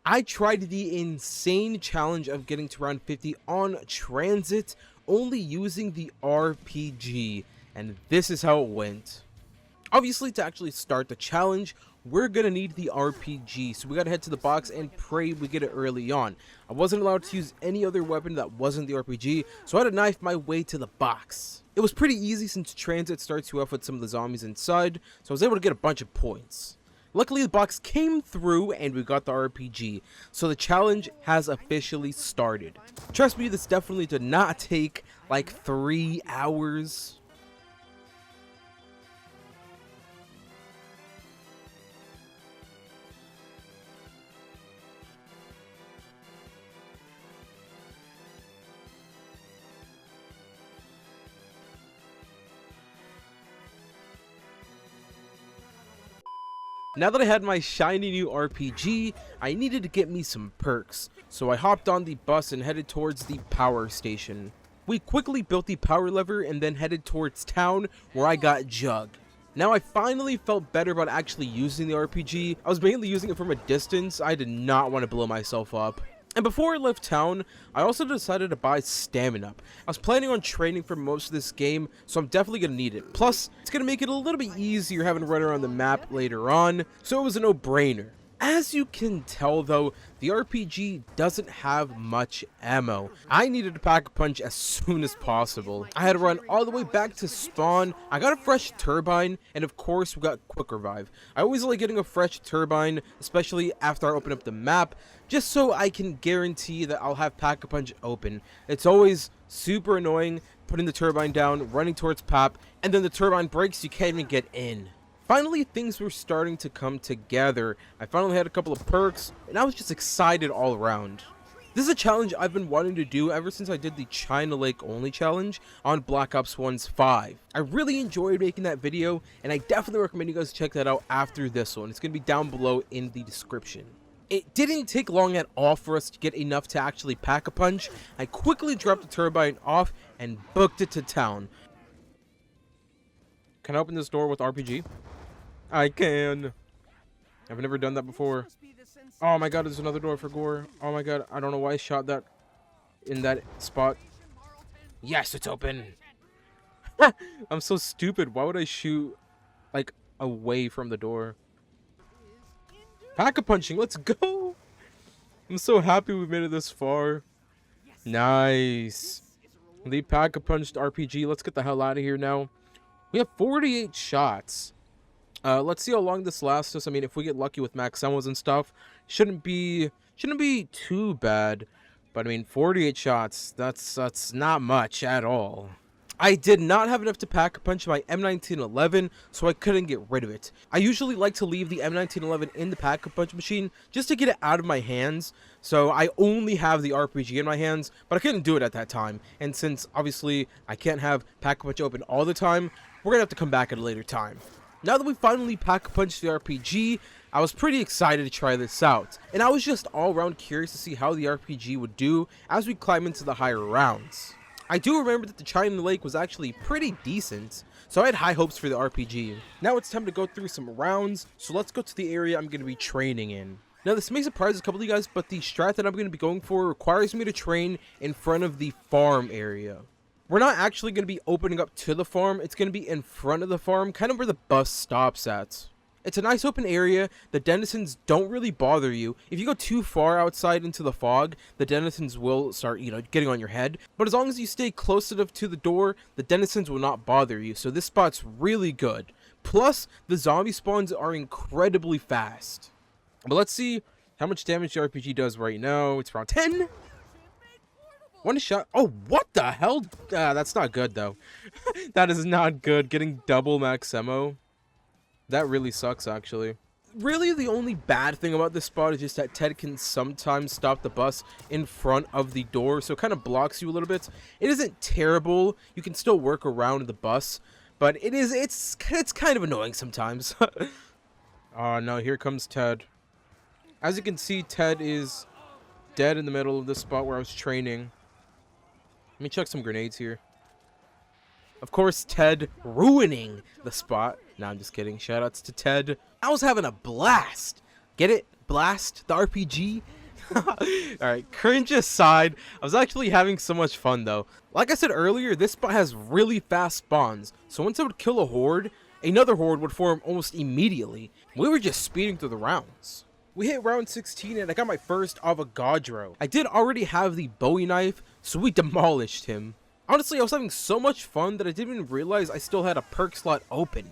I tried the insane challenge of getting to round 50 on Transit, only using the RPG, and this is how it went. Obviously, to actually start the challenge, we're gonna need the RPG, so we gotta head to the box and pray we get it early on. I wasn't allowed to use any other weapon that wasn't the RPG, so I had to knife my way to the box. It was pretty easy since Transit starts you off with some of the zombies inside, so I was able to get a bunch of points. Luckily, the box came through and we got the RPG, so the challenge has officially started. Trust me, this definitely did not take like 3 hours. Now that I had my shiny new RPG, I needed to get me some perks, so I hopped on the bus and headed towards the power station. We quickly built the power lever and then headed towards town, where I got jugged. Now I finally felt better about actually using the RPG. I was mainly using it from a distance. I did not want to blow myself up. And before I left town, I also decided to buy stamina. I was planning on training for most of this game, so I'm definitely going to need it. Plus, it's going to make it a little bit easier having to run around the map later on, so it was a no-brainer. As you can tell though, the RPG doesn't have much ammo. I needed to pack a punch as soon as possible. I had to run all the way back to spawn. I got a fresh turbine, and of course we got quick revive. I always like getting a fresh turbine, especially after I open up the map, just so I can guarantee that I'll have pack a punch open. It's always super annoying putting the turbine down, running towards Pap, and then the turbine breaks, you can't even get in. Finally, things were starting to come together. I finally had a couple of perks, and I was just excited all around. This is a challenge I've been wanting to do ever since I did the China Lake only challenge on Black Ops 1's 5. I really enjoyed making that video, and I definitely recommend you guys check that out after this one. It's going to be down below in the description. It didn't take long at all for us to get enough to actually pack a punch. I quickly dropped the turbine off and booked it to town. Can I open this door with RPG? I can. I've never done that before. Oh my god, there's another door for Gore. Oh my god, I don't know why I shot that in that spot. Yes, it's open. I'm so stupid. Why would I shoot like away from the door? Pack-a-punching, let's go. I'm so happy we made it this far. Nice. The pack-a-punched RPG. Let's get the hell out of here now. We have 48 shots. Let's see how long this lasts us. I mean, if we get lucky with max ammos and stuff, shouldn't be too bad. But I mean, 48 shots, that's not much at all. I did not have enough to pack a punch my M1911, so I couldn't get rid of it. I usually like to leave the M1911 in the pack a punch machine just to get it out of my hands. So I only have the RPG in my hands, but I couldn't do it at that time. And since obviously I can't have pack a punch open all the time, we're gonna have to come back at a later time. Now that we finally pack-a-punched the RPG, I was pretty excited to try this out, and I was just all around curious to see how the RPG would do as we climb into the higher rounds. I do remember that the China Lake was actually pretty decent, so I had high hopes for the RPG. Now it's time to go through some rounds, so let's go to the area I'm going to be training in. Now this may surprise a couple of you guys, but the strat that I'm going to be going for requires me to train in front of the farm area. We're not actually going to be opening up to the farm, it's going to be in front of the farm, kind of where the bus stops at. It's a nice open area, the denizens don't really bother you. If you go too far outside into the fog, the denizens will start, getting on your head. But as long as you stay close enough to the door, the denizens will not bother you, so this spot's really good. Plus, the zombie spawns are incredibly fast. But let's see how much damage the RPG does right now. It's around 10. One shot. Oh, what the hell? That's not good, though. That is not good. Getting double max ammo. That really sucks, actually. Really, the only bad thing about this spot is just that Ted can sometimes stop the bus in front of the door, so it kind of blocks you a little bit. It isn't terrible. You can still work around the bus, but it's kind of annoying sometimes. Oh, no, here comes Ted. As you can see, Ted is dead in the middle of the spot where I was training. Let me chuck some grenades here. Of course, Ted ruining the spot. No, I'm just kidding. Shoutouts to Ted. I was having a blast. Get it? Blast? The RPG? Alright, cringe aside, I was actually having so much fun though. Like I said earlier, this spot has really fast spawns, so once I would kill a horde, another horde would form almost immediately. We were just speeding through the rounds. We hit round 16 and I got my first Avogadro. I did already have the Bowie knife, so we demolished him. Honestly, I was having so much fun that I didn't even realize I still had a perk slot open.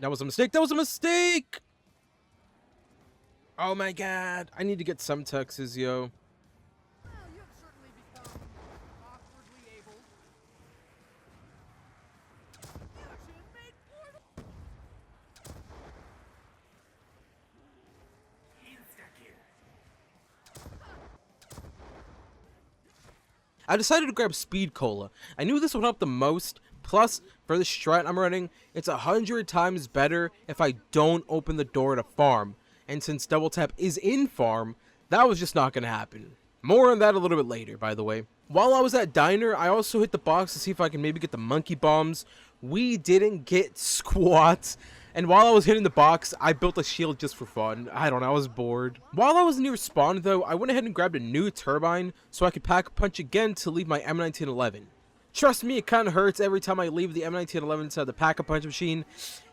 That was a mistake. That was a mistake. Oh my god. I need to get some Texas, yo. I decided to grab Speed Cola. I knew this would help the most. Plus, for the strat I'm running, it's 100 times better if I don't open the door to farm. And since Double Tap is in farm, that was just not going to happen. More on that a little bit later, by the way. While I was at Diner, I also hit the box to see if I can maybe get the monkey bombs. We didn't get squat. And while I was hitting the box, I built a shield just for fun. I don't know, I was bored. While I was near spawn though, I went ahead and grabbed a new turbine so I could pack a punch again to leave my M1911. Trust me, it kind of hurts every time I leave the M1911 inside the pack-a-punch machine.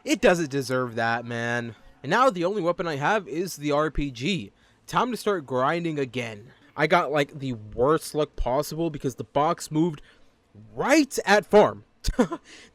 It doesn't deserve that, man. And now the only weapon I have is the RPG. Time to start grinding again. I got like the worst luck possible because the box moved right at farm.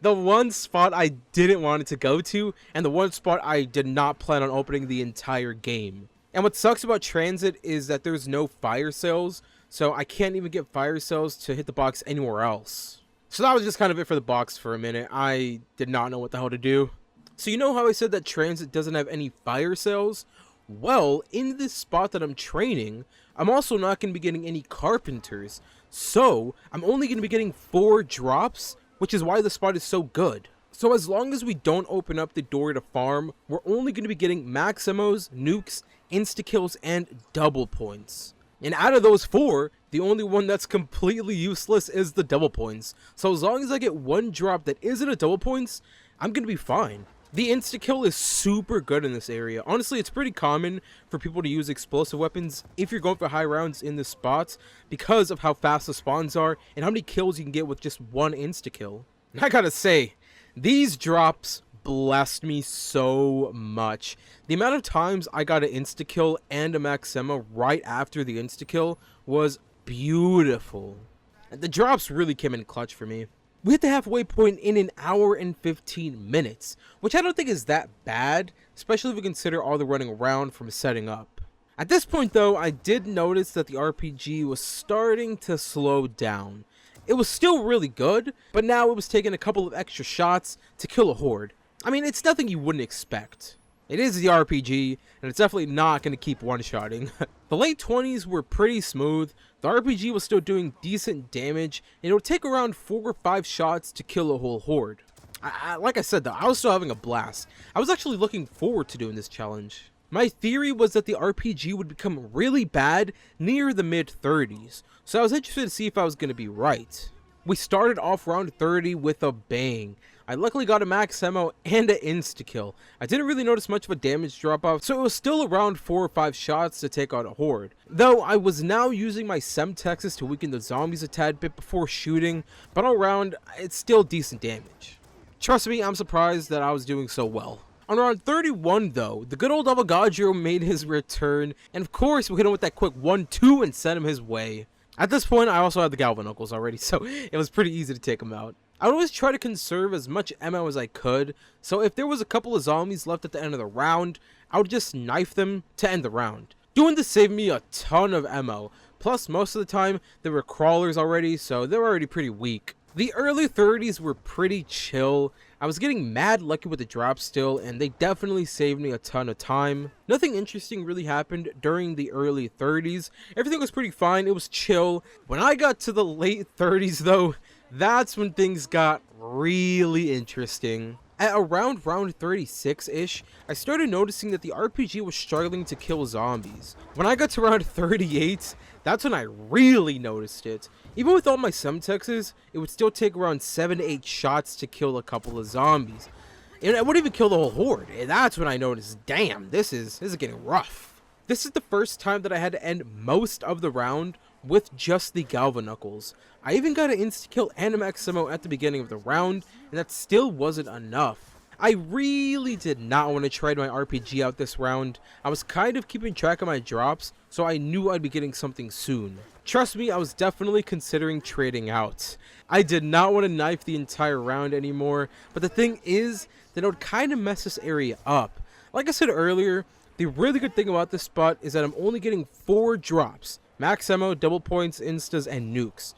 The one spot I didn't want it to go to, and the one spot I did not plan on opening the entire game. And what sucks about Transit is that there's no fire sales, so I can't even get fire sales to hit the box anywhere else. So that was just kind of it for the box for a minute. I did not know what the hell to do. So you know how I said that Transit doesn't have any fire sales? Well, in this spot that I'm training, I'm also not going to be getting any carpenters. So I'm only going to be getting 4 drops, which is why the spot is so good. So as long as we don't open up the door to farm, we're only going to be getting maximos, nukes, insta-kills, and double points. And out of those 4, the only one that's completely useless is the double points. So as long as I get 1 drop that isn't a double points, I'm going to be fine. The insta-kill is super good in this area. Honestly, it's pretty common for people to use explosive weapons if you're going for high rounds in this spot because of how fast the spawns are and how many kills you can get with just 1 insta-kill. And I gotta say, these drops blessed me so much. The amount of times I got an insta-kill and a maxima right after the insta-kill was beautiful. And the drops really came in clutch for me. We hit the halfway point in 1 hour and 15 minutes, which I don't think is that bad, especially if we consider all the running around from setting up. At this point though, I did notice that the RPG was starting to slow down. It was still really good, but now it was taking a couple of extra shots to kill a horde. I mean, it's nothing you wouldn't expect. It is the RPG, and it's definitely not going to keep one-shotting. The late 20s were pretty smooth, the RPG was still doing decent damage, and it would take around 4 or 5 shots to kill a whole horde. Like I said though, I was still having a blast. I was actually looking forward to doing this challenge. My theory was that the RPG would become really bad near the mid-30s, so I was interested to see if I was going to be right. We started off round 30 with a bang. I luckily got a max ammo and an insta-kill. I didn't really notice much of a damage drop-off, so it was still around 4 or 5 shots to take out a horde. Though I was now using my Semtexes to weaken the zombies a tad bit before shooting, but all around, it's still decent damage. Trust me, I'm surprised that I was doing so well. On round 31 though, the good old Avogadro made his return, and of course we hit him with that quick 1-2 and sent him his way. At this point, I also had the Galvanucles already, so it was pretty easy to take him out. I would always try to conserve as much ammo as I could, so if there was a couple of zombies left at the end of the round, I would just knife them to end the round. Doing this saved me a ton of ammo, plus most of the time there were crawlers already, so they were already pretty weak. The early 30s were pretty chill. I was getting mad lucky with the drops still, and they definitely saved me a ton of time. Nothing interesting really happened during the early 30s. Everything was pretty fine, it was chill. When I got to the late 30s though, that's when things got really interesting. At around round 36-ish, I started noticing that the RPG was struggling to kill zombies. When I got to round 38, that's when I really noticed it. Even with all my semtexes, it would still take around 7 to 8 shots to kill a couple of zombies. And I wouldn't even kill the whole horde, and that's when I noticed, damn, this is getting rough. This is the first time that I had to end most of the round with just the Galvanuckles. I even got an insta-kill and a Maximo at the beginning of the round, and that still wasn't enough. I really did not want to try my RPG out this round. I was kind of keeping track of my drops, so I knew I'd be getting something soon. Trust me, I was definitely considering trading out. I did not want to knife the entire round anymore, but the thing is that it would kind of mess this area up. Like I said earlier, the really good thing about this spot is that I'm only getting 4 drops. Max ammo, double points, instas, and nukes.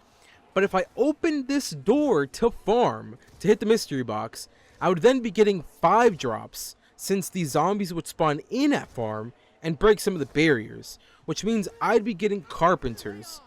But if I opened this door to farm, to hit the mystery box, I would then be getting 5 drops, since the zombies would spawn in at farm and break some of the barriers, which means I'd be getting carpenters,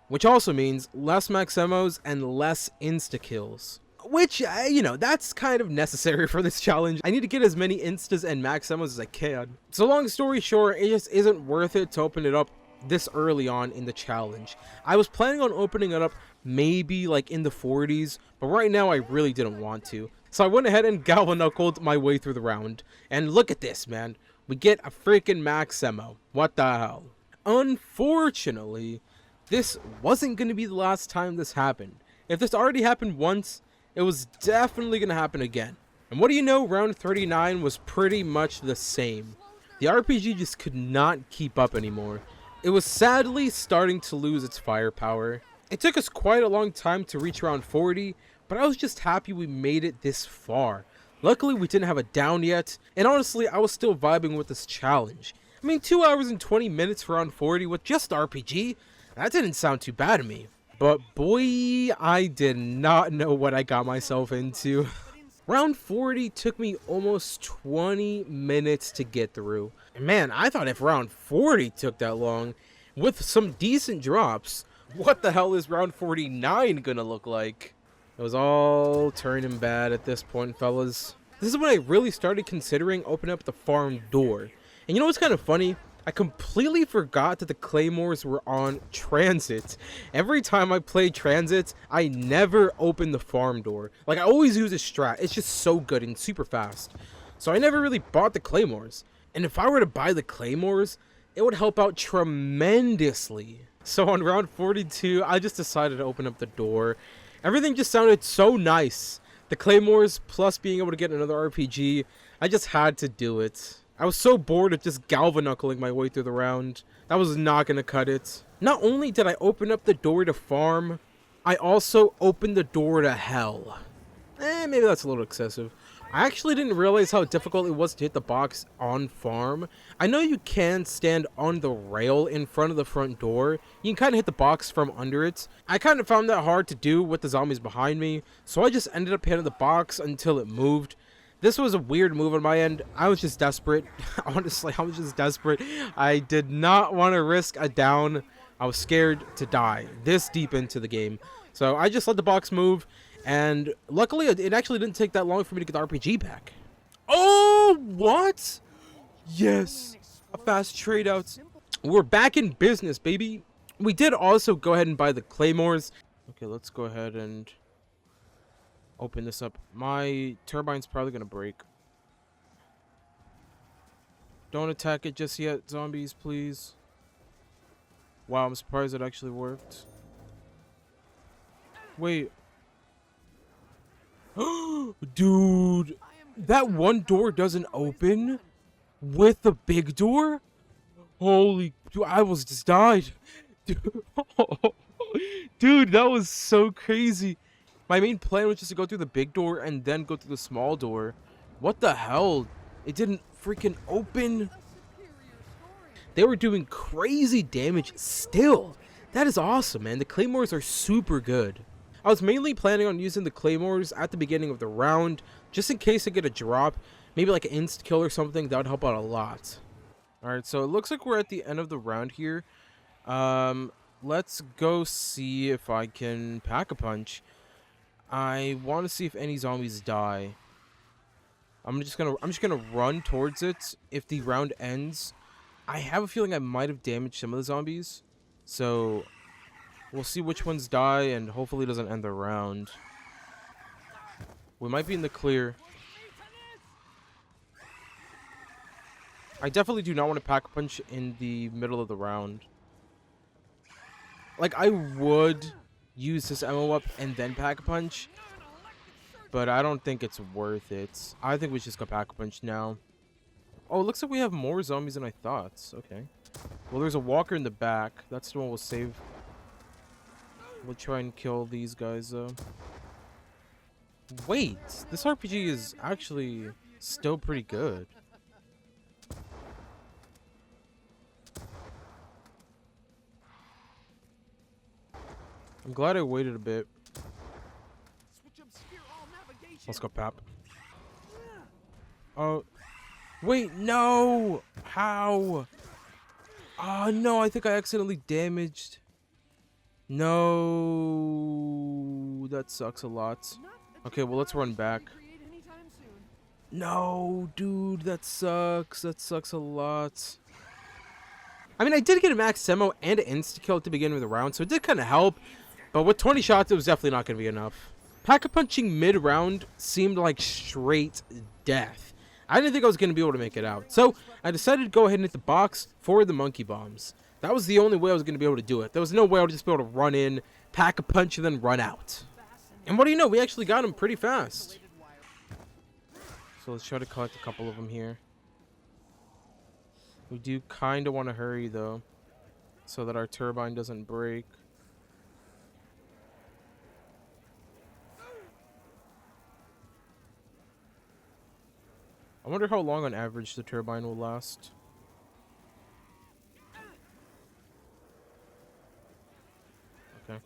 which also means less max ammos and less insta-kills. Which, you know, that's kind of necessary for this challenge. I need to get as many instas and max ammos as I can. So long story short, it just isn't worth it to open it up this early on in the challenge. I was planning on opening it up maybe like in the 40s, but right now I really didn't want to. So I went ahead and galvanuckled my way through the round. And look at this, man. We get a freaking max ammo. What the hell? Unfortunately, this wasn't going to be the last time this happened. If this already happened once, it was definitely going to happen again. And what do you know, round 39 was pretty much the same. The RPG just could not keep up anymore. It was sadly starting to lose its firepower. It took us quite a long time to reach round 40, but I was just happy we made it this far. Luckily, we didn't have a down yet, and honestly, I was still vibing with this challenge. I mean, 2 hours and 20 minutes for round 40 with just RPG? That didn't sound too bad to me. But boy, I did not know what I got myself into. Round 40 took me almost 20 minutes to get through. And man, I thought if round 40 took that long, with some decent drops, what the hell is round 49 gonna look like? It was all turning bad at this point, fellas. This is when I really started considering opening up the farm door. And you know what's kind of funny? I completely forgot that the claymores were on transit. Every time I play transit, I never open the farm door. Like, I always use a strat. It's just so good and super fast. So I never really bought the claymores. And if I were to buy the claymores, it would help out tremendously. So on round 42, I just decided to open up the door. Everything just sounded so nice. The claymores plus being able to get another RPG, I just had to do it. I was so bored of just galvanuckling my way through the round. That was not going to cut it. Not only did I open up the door to farm, I also opened the door to hell. Maybe that's a little excessive. I actually didn't realize how difficult it was to hit the box on farm. I know you can stand on the rail in front of the front door. You can kind of hit the box from under it. I kind of found that hard to do with the zombies behind me, so I just ended up hitting the box until it moved. This was a weird move on my end. I was just desperate. Honestly, I was just desperate. I did not want to risk a down. I was scared to die this deep into the game. So I just let the box move. And luckily, it actually didn't take that long for me to get the RPG back. Oh, what? Yes. A fast trade out. We're back in business, baby. We did also go ahead and buy the claymores. Okay, let's go ahead and open this up. My turbine's probably gonna break. Don't attack it just yet, zombies, please. Wow, I'm surprised it actually worked. Wait. Dude, that one door doesn't open with the big door? Holy, dude, I almost just died. Dude, that was so crazy. My main plan was just to go through the big door and then go through the small door. What the hell? It didn't freaking open. They were doing crazy damage still. That is awesome, man. The claymores are super good. I was mainly planning on using the claymores at the beginning of the round, just in case I get a drop. Maybe like an insta-kill or something. That would help out a lot. Alright, so it looks like we're at the end of the round here. Let's go see if I can pack a punch. I want to see if any zombies die. I'm just gonna run towards it. If the round ends, I have a feeling I might have damaged some of the zombies. So we'll see which ones die, and hopefully it doesn't end the round. We might be in the clear. I definitely do not want to pack a punch in the middle of the round. Like, I would use this ammo up and then pack a punch, but I don't think it's worth it. I think we should just go pack a punch now. Oh, it looks like we have more zombies than I thought. Okay. Well, there's a walker in the back. That's the one we'll save. We'll try and kill these guys, though. Wait, this RPG is actually still pretty good. I'm glad I waited a bit. Let's go, Pap. Oh, wait, no! How? Oh, no, I think I accidentally damaged. No, that sucks a lot. Okay, well, let's run back. No, dude, that sucks. That sucks a lot. I mean, I did get a max ammo and an insta-kill at the beginning of the round, so it did kind of help. But with 20 shots, it was definitely not going to be enough. Pack-a-punching mid-round seemed like straight death. I didn't think I was going to be able to make it out. So I decided to go ahead and hit the box for the monkey bombs. That was the only way I was going to be able to do it. There was no way I would just be able to run in, pack a punch, and then run out. And what do you know? We actually got him pretty fast. So let's try to collect a couple of them here. We do kind of want to hurry, though, so that our turbine doesn't break. I wonder how long on average the turbine will last. Okay.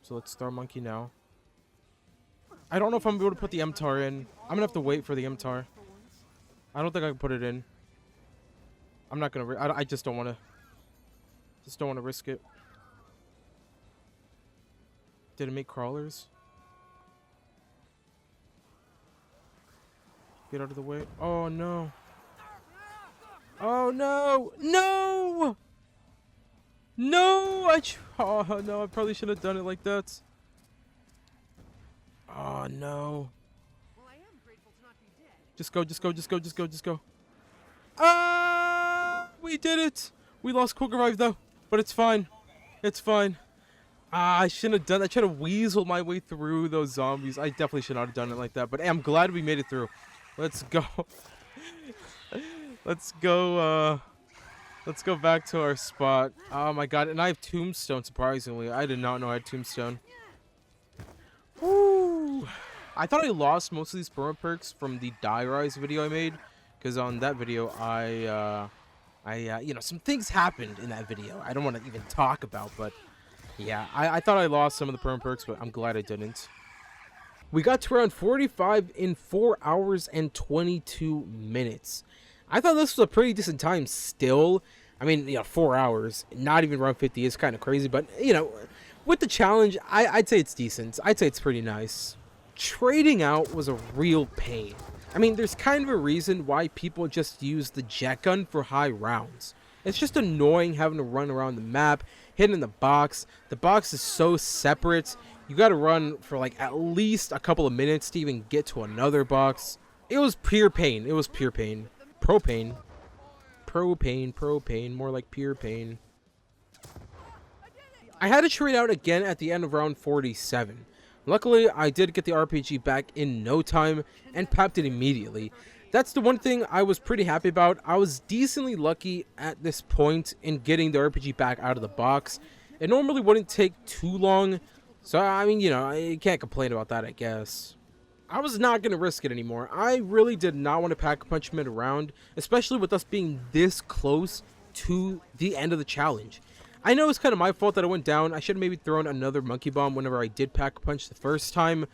So let's start monkey now. I don't know if I'm able to put the MTAR in. I'm gonna have to wait for the MTAR. I don't think I can put it in. I'm not gonna. I just don't want to. Just don't want to risk it. Did it make crawlers? Get out of the way. Oh no. Oh no. No. No. Oh no. I probably should have done it like that. Oh no. Just go. Just go. Just go. Just go. Just go. Ah! We did it. We lost quick revive though, but it's fine. It's fine. Ah, I shouldn't have done that. I tried to weasel my way through those zombies. I definitely should not have done it like that. But hey, I'm glad we made it through. Let's go. Let's go. Let's go back to our spot. Oh my god! And I have tombstone. Surprisingly, I did not know I had tombstone. Woo! I thought I lost most of these promo perks from the Die Rise video I made, because on that video you know, some things happened in that video. I don't want to even talk about, but yeah, I thought I lost some of the promo perks, but I'm glad I didn't. We got to round 45 in 4 hours and 22 minutes. I thought this was a pretty decent time still. I mean, you know, 4 hours, not even round 50 is kind of crazy, but you know, with the challenge, I'd say it's decent. I'd say it's pretty nice. Trading out was a real pain. I mean, there's kind of a reason why people just use the jet gun for high rounds. It's just annoying having to run around the map, hitting the box. The box is so separate. You got to run for like at least a couple of minutes to even get to another box. It was pure pain. It was pure pain. Propane. Propane, more like pure pain. I had to trade out again at the end of round 47. Luckily, I did get the RPG back in no time and papped it immediately. That's the one thing I was pretty happy about. I was decently lucky at this point in getting the RPG back out of the box. It normally wouldn't take too long, so I mean, you know, I can't complain about that, I guess. I was not going to risk it anymore. I really did not want to pack a punch mid around, especially with us being this close to the end of the challenge. I know it's kind of my fault that I went down. I should have maybe thrown another monkey bomb whenever I did pack a punch the first time.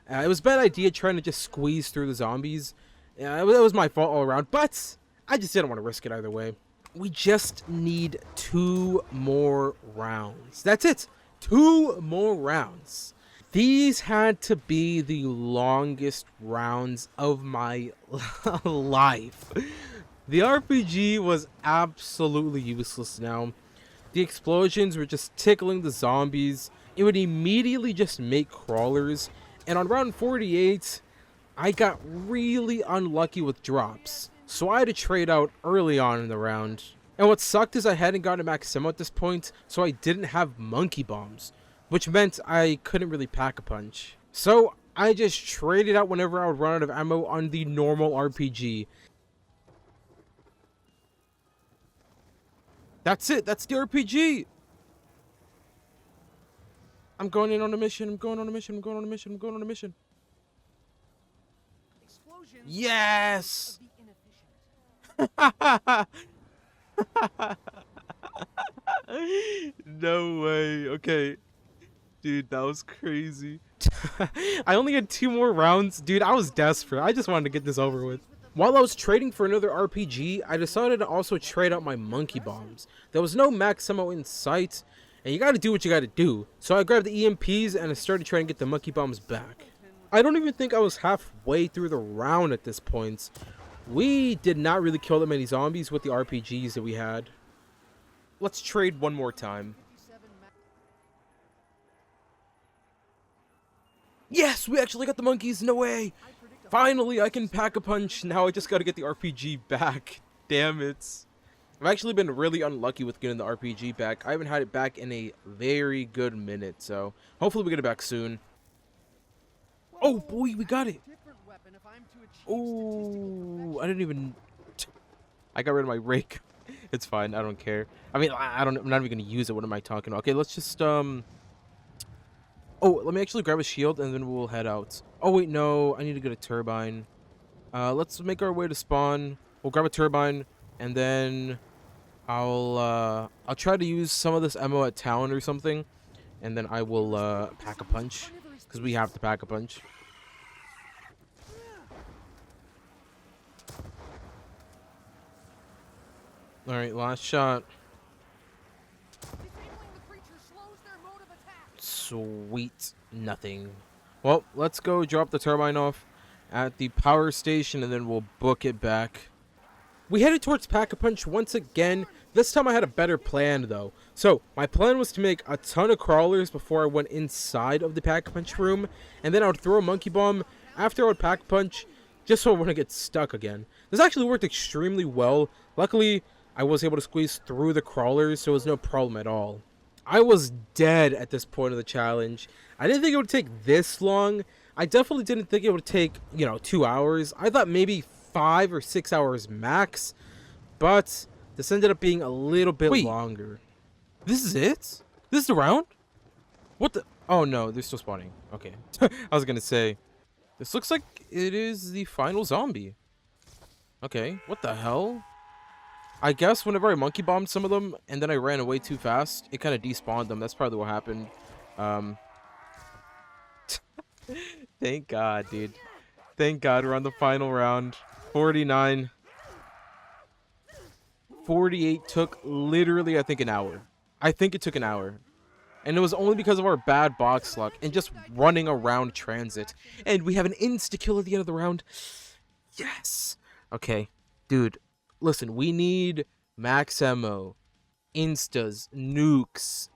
It was a bad idea trying to just squeeze through the zombies. It was my fault all around, but I just didn't want to risk it either way. We just need 2 more rounds. That's it. 2 more rounds. These had to be the longest rounds of my life. The RPG was absolutely useless now. The explosions were just tickling the zombies. It would immediately just make crawlers. And on round 48, I got really unlucky with drops. So I had to trade out early on in the round. And what sucked is I hadn't gotten a max ammo at this point, so I didn't have monkey bombs, which meant I couldn't really pack a punch. So I just traded out whenever I would run out of ammo on the normal RPG. That's it. That's the RPG. I'm going in on a mission. I'm going on a mission. I'm going on a mission. I'm going on a mission. Yes. No way. Okay. Dude, that was crazy. I only had 2 more rounds. Dude, I was desperate. I just wanted to get this over with. While I was trading for another RPG, I decided to also trade out my monkey bombs. There was no max ammo in sight, and you gotta do what you gotta do. So I grabbed the EMPs and I started trying to get the monkey bombs back. I don't even think I was halfway through the round at this point. We did not really kill that many zombies with the RPGs that we had. Let's trade one more time. Yes, we actually got the monkeys. No way. Finally, I can pack a punch. Now I just gotta get the RPG back. Damn it. I've actually been really unlucky with getting the RPG back. I haven't had it back in a very good minute, so hopefully we get it back soon. Oh boy, we got it. Oh, I didn't even... I got rid of my rake. It's fine, I don't care. I mean, I'm not even gonna use it. What am I talking about? Okay, let's just, Oh, let me actually grab a shield and then we'll head out. Oh wait, no, I need to get a turbine. Let's make our way to spawn. We'll grab a turbine and then I'll try to use some of this ammo at town or something, and then I will pack a punch because we have to pack a punch. All right, last shot. Sweet, nothing. Well, let's go drop the turbine off at the power station and then we'll book it back. We headed towards Pack-a-Punch once again. This time I had a better plan though. So my plan was to make a ton of crawlers before I went inside of the Pack-a-Punch room, and then I would throw a monkey bomb after I would Pack-a-Punch just so I wouldn't get stuck again. This actually worked extremely well. Luckily, I was able to squeeze through the crawlers, so it was no problem at all. I was dead at this point of the challenge. I didn't think it would take this long. I definitely didn't think it would take, 2 hours. I thought maybe 5 or 6 hours max, but this ended up being a little bit longer. This is it? This is the round? What the? Oh no, they're still spawning. Okay. I was gonna say, this looks like it is the final zombie. Okay, what the hell? I guess whenever I monkey bombed some of them and then I ran away too fast, it kind of despawned them. That's probably what happened. Thank God, dude. Thank God we're on the final round. 49. 48 took literally, I think, an hour. I think it took an hour. And it was only because of our bad box luck and just running around transit. And we have an insta-kill at the end of the round. Yes. Okay, dude. Listen, we need max ammo, instas, nukes,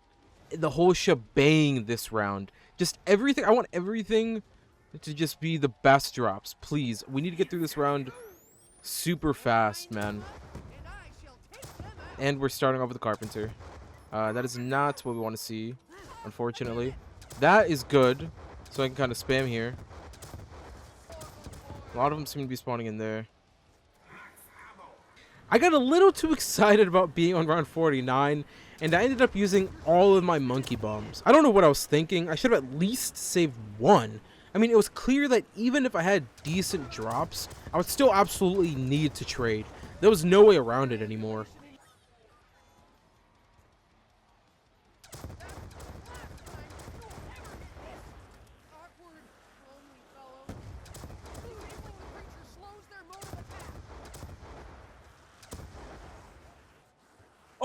the whole shebang this round. Just everything. I want everything to just be the best drops. Please, we need to get through this round super fast, man. And we're starting off with the carpenter. That is not what we want to see, unfortunately. That is good, so I can kind of spam here. A lot of them seem to be spawning in there. I got a little too excited about being on round 49, and I ended up using all of my monkey bombs. I don't know what I was thinking. I should have at least saved one. I mean, it was clear that even if I had decent drops, I would still absolutely need to trade. There was no way around it anymore.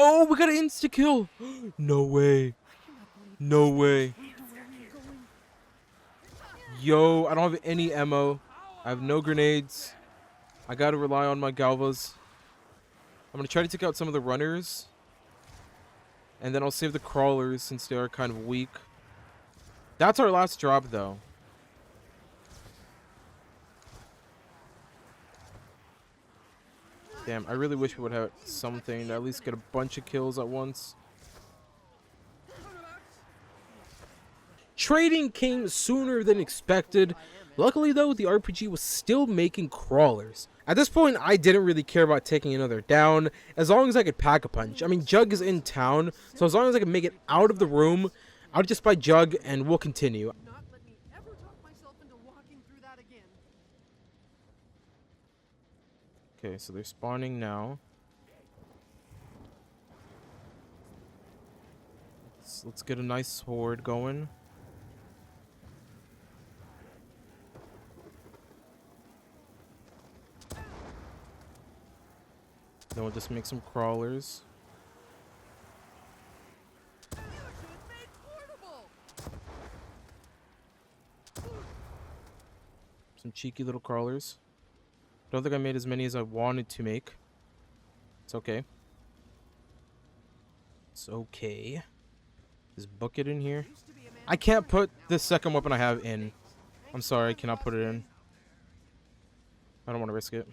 Oh, we got an insta-kill. No way. No way. Yo, I don't have any ammo. I have no grenades. I gotta rely on my galvas. I'm gonna try to take out some of the runners. And then I'll save the crawlers since they are kind of weak. That's our last drop, though. Damn, I really wish we would have something to at least get a bunch of kills at once. Trading came sooner than expected. Luckily, though, the RPG was still making crawlers. At this point, I didn't really care about taking another down, as long as I could pack a punch. I mean, Jug is in town, so as long as I can make it out of the room, I'll just buy Jug, and we'll continue. Okay, so they're spawning now. Let's get a nice horde going. Then we'll just make some crawlers. Some cheeky little crawlers. Don't think I made as many as I wanted to make. It's okay. It's okay. Just book it in here. I can't put the second weapon I have in. I'm sorry, I cannot put it in. I don't want to risk it.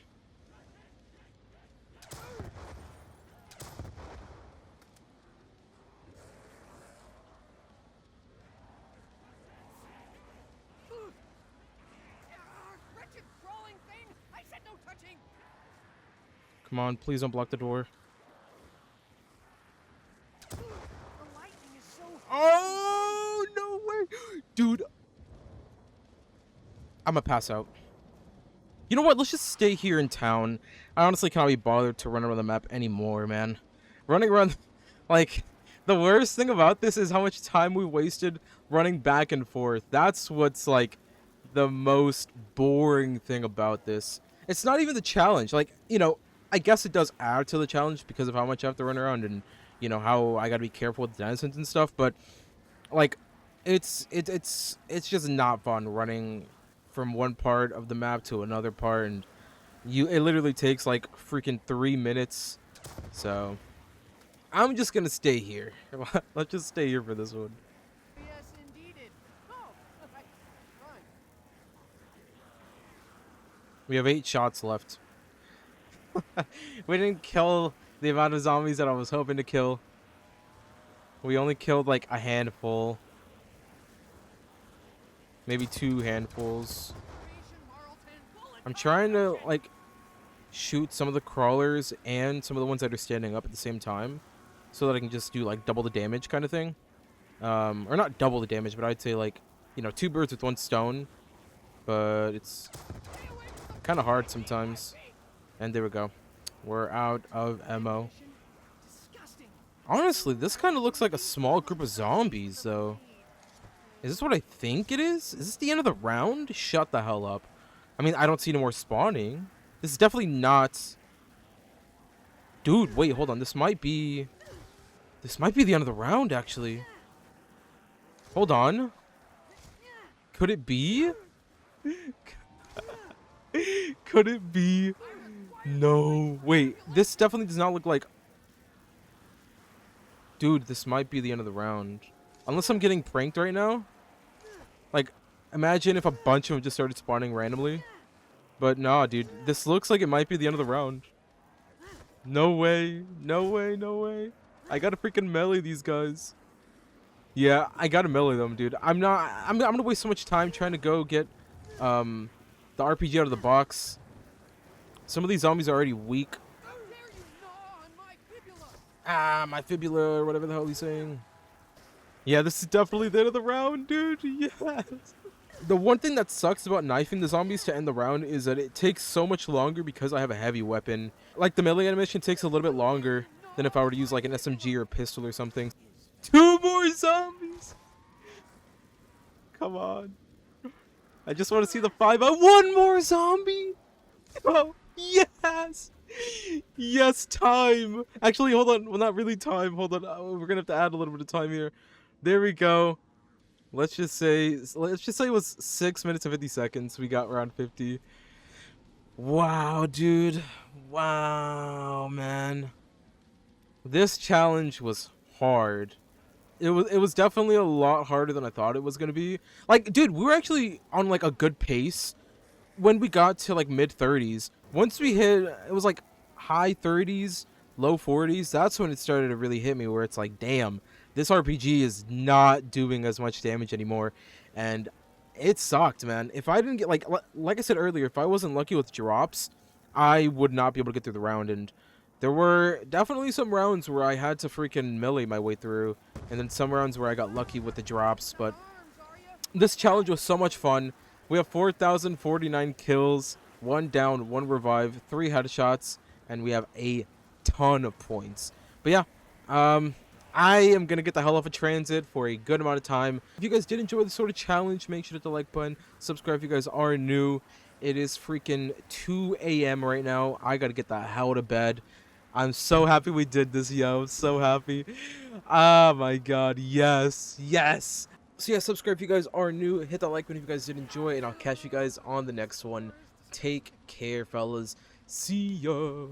Come on, please don't block the door. Oh, no way. Dude. I'm gonna pass out. You know what? Let's just stay here in town. I honestly cannot be bothered to run around the map anymore, man. Running around, like, the worst thing about this is how much time we wasted running back and forth. That's what's, like, the most boring thing about this. It's not even the challenge. Like, you know, I guess it does add to the challenge because of how much I have to run around and, you know, how I gotta be careful with denizens and stuff. But, like, it's just not fun running from one part of the map to another part, and it literally takes like freaking 3 minutes. So I'm just gonna stay here. Let's just stay here for this one. Yes, indeed. Oh, fun. We have 8 shots left. We didn't kill the amount of zombies that I was hoping to kill. We only killed like a handful. Maybe 2 handfuls. I'm trying to like shoot some of the crawlers and some of the ones that are standing up at the same time, so that I can just do like double the damage kind of thing. Or not double the damage, but I'd say like, you know, 2 birds with 1 stone. But it's kind of hard sometimes. And there we go. We're out of ammo. Honestly, this kind of looks like a small group of zombies, though. Is this what I think it is? Is this the end of the round? Shut the hell up. I mean, I don't see any more spawning. This is definitely not... Dude, wait, hold on. This might be the end of the round, actually. Hold on. Could it be? Could it be? No. Wait, this definitely does not look like... Dude, this might be the end of the round. Unless I'm getting pranked right now. Like, imagine if a bunch of them just started spawning randomly. But nah, dude. This looks like it might be the end of the round. No way. No way, no way. I gotta freaking melee these guys. Yeah, I gotta melee them, dude. I'm gonna waste so much time trying to go get the RPG out of the box. Some of these zombies are already weak. Ah, my fibula, or whatever the hell he's saying. Yeah, this is definitely the end of the round, dude. Yes. The one thing that sucks about knifing the zombies to end the round is that it takes so much longer because I have a heavy weapon. Like, the melee animation takes a little bit longer than if I were to use, like, an SMG or a pistol or something. 2 more zombies! Come on. I just want to see the 5. One more zombie! Oh, yes! Yes, time! Actually, hold on. Well, not really time. Hold on. We're gonna have to add a little bit of time here. There we go. Let's just say it was 6 minutes and 50 seconds. We got around 50. Wow, dude. Wow, man. This challenge was hard. It was definitely a lot harder than I thought it was gonna be. Like, dude, we were actually on like a good pace when we got to like mid 30s. Once we hit, it was like high 30s, low 40s. That's when it started to really hit me, where it's like, damn, this RPG is not doing as much damage anymore, and it sucked, man. If I didn't get like I said earlier, if I wasn't lucky with drops, I would not be able to get through the round. And there were definitely some rounds where I had to freaking melee my way through, and then some rounds where I got lucky with the drops. But this challenge was so much fun. We have 4,049 kills, 1 down, 1 revive, 3 headshots, and we have a ton of points. But yeah, I am going to get the hell off of Transit for a good amount of time. If you guys did enjoy this sort of challenge, make sure to hit the like button, subscribe if you guys are new. It is freaking 2 a.m. right now. I got to get the hell to bed. I'm so happy we did this, yo. I'm so happy. Oh my god, yes, yes. So yeah, subscribe if you guys are new. Hit that like button if you guys did enjoy, and I'll catch you guys on the next one. Take care, fellas. See ya.